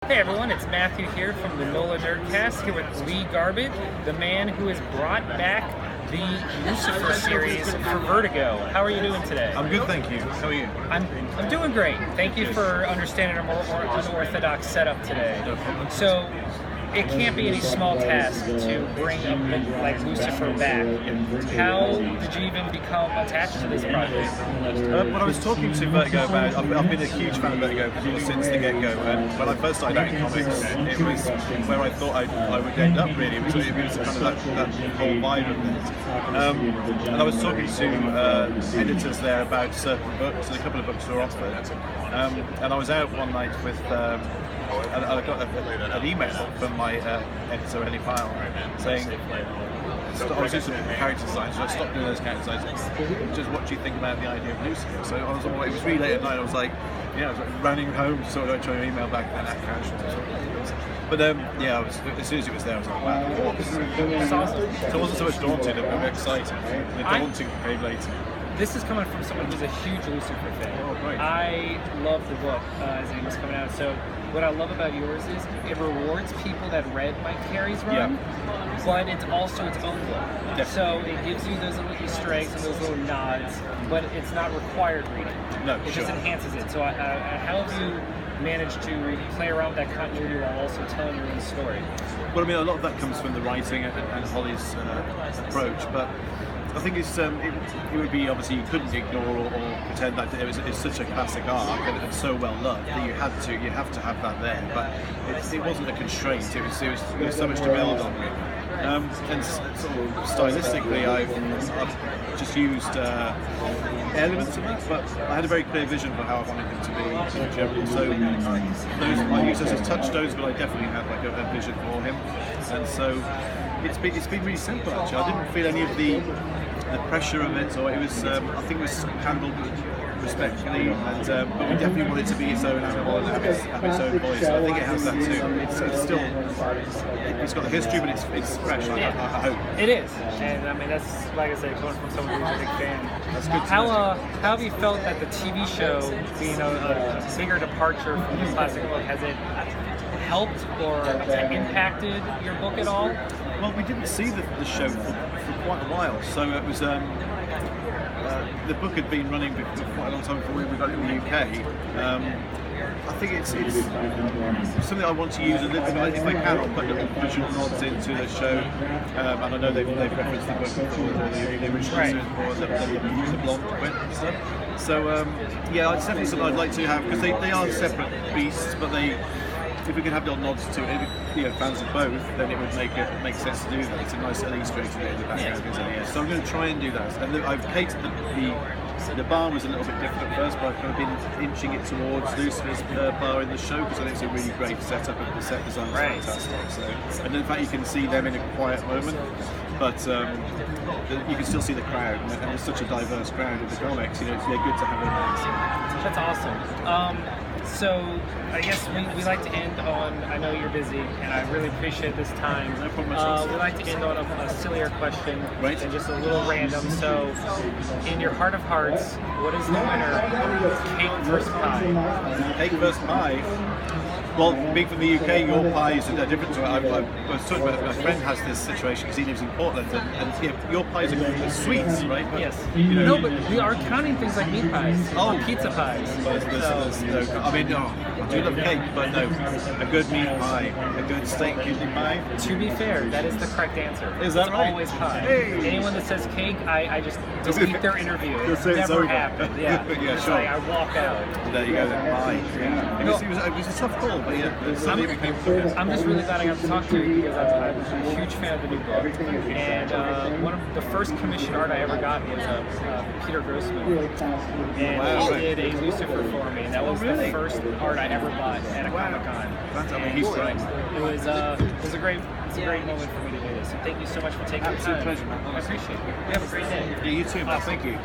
Hey everyone, it's Matthew here from the NOLAnerdcast, here with Lee Garbett, the man who has brought back the Lucifer series for Vertigo. How are you doing today? I'm good, thank you. How are you? I'm doing great. Thank you for understanding our more unorthodox setup today. No problem. So, it can't be any small task to bring a book like Lucifer back. How did you even become attached to this project? When I was talking to Vertigo about, I've been a huge fan of Vertigo since the get-go, and when I first started out in comics, it was where I thought I would end up, really. It was kind of that whole vibe of it. And I was talking to editors there about certain books, and a couple of books were offered. And I was out one night with... and I got an email from my editor, Ellie Pyle, saying, I was doing some character designs, so I stopped doing those character designs. Just what do you think about the idea of Lucifer? So I was on my way, it was really late at night, I was like, I was running home to sort of trying to email back that character. But as soon as it was there, I was like, wow. That's awesome. So I wasn't so much daunted, but excited. The daunting came later. This is coming from someone who's a huge Lucifer fan. Oh, great. I love the book as it was coming out. So what I love about yours is it rewards people that read Mike Carey's run, but it's also its own book. Definitely. So it gives you those little Easter eggs and those little nods, but it's not required reading. No, it sure. just enhances it. So how have you managed to play around with that continuity while also telling your own story? Well, I mean, a lot of that comes from the writing and Holly's approach, but I think it would be, obviously you couldn't ignore or pretend that it's such a classic arc and so well loved that you have to have that there, but it wasn't a constraint, it was so much to build on really. And sort of stylistically I've just used elements of that, but I had a very clear vision for how I wanted them to be in general. So those I use those as touchstones, but I definitely had like a vision for him, and so it's been really simple actually. I didn't feel any of the pressure of it, or it was I think it was handled respectfully, and but we definitely want it to be its own animal and have its own voice. So I think it has that too. It's still, it's got the history, but it's fresh. I hope it is, and I mean that's like I said, coming from someone who's a big fan. That's good. How have you felt that the TV show being a bigger departure from the classic book, has it helped or impacted your book at all? Well, we didn't see the show for quite a while, so it was the book had been running for quite a long time before we got it in the UK. I think it's something I want to use a little bit, if I can, I'll put little visual nods into the show, and I know they've referenced the book before, or the original series, or the blonde quit and stuff. So it's definitely something I'd like to have, because they are separate beasts, but if we can have little nods to it, fans of both, then it would make sense to do that. It's a nice little Easter egg to do in the background, isn't it? So I'm going to try and do that. And I've catered the bar was a little bit different at first, but I've kind of been inching it towards Lucifer's bar in the show, because I think it's a really great setup, and the set design is fantastic. So, and in fact, you can see them in a quiet moment, but you can still see the crowd, and there's such a diverse crowd in the comics. It's good to have them. That's awesome. So I guess we like to end on, I know you're busy, and I really appreciate this time. No problem. We like to end on a sillier question, right, and just a little random. So, in your heart of hearts, what is the winner? Cake versus pie? Cake versus pie? Well, being from the UK, your pies are different to it. I was talking about, my friend has this situation because he lives in Portland, and your pies are sweets, right? But, yes. No, but we are counting things like meat pies, pizza pies. I do love cake, but no, a good meat pie, a good steak kidney pie. To be fair, that is the correct answer. Is that right? It's always pie. Hey. Anyone that says cake, I just delete their interview. It's never happened. Yeah, sure. Like I walk out. There you go, then pie. Yeah. It was a tough call, but I'm just really glad I got to talk to you, because I'm a huge fan of the new book. And one of the first commissioned art I ever got was Peter Grossman, and he did a Lucifer for me, and that was the first art I ever bought at a Comic-Con. He's great. It was a great moment for me to do this. So thank you so much for taking the time. Absolute pleasure, man. I appreciate it. You have a great day. Yeah, you too, man. Thank you.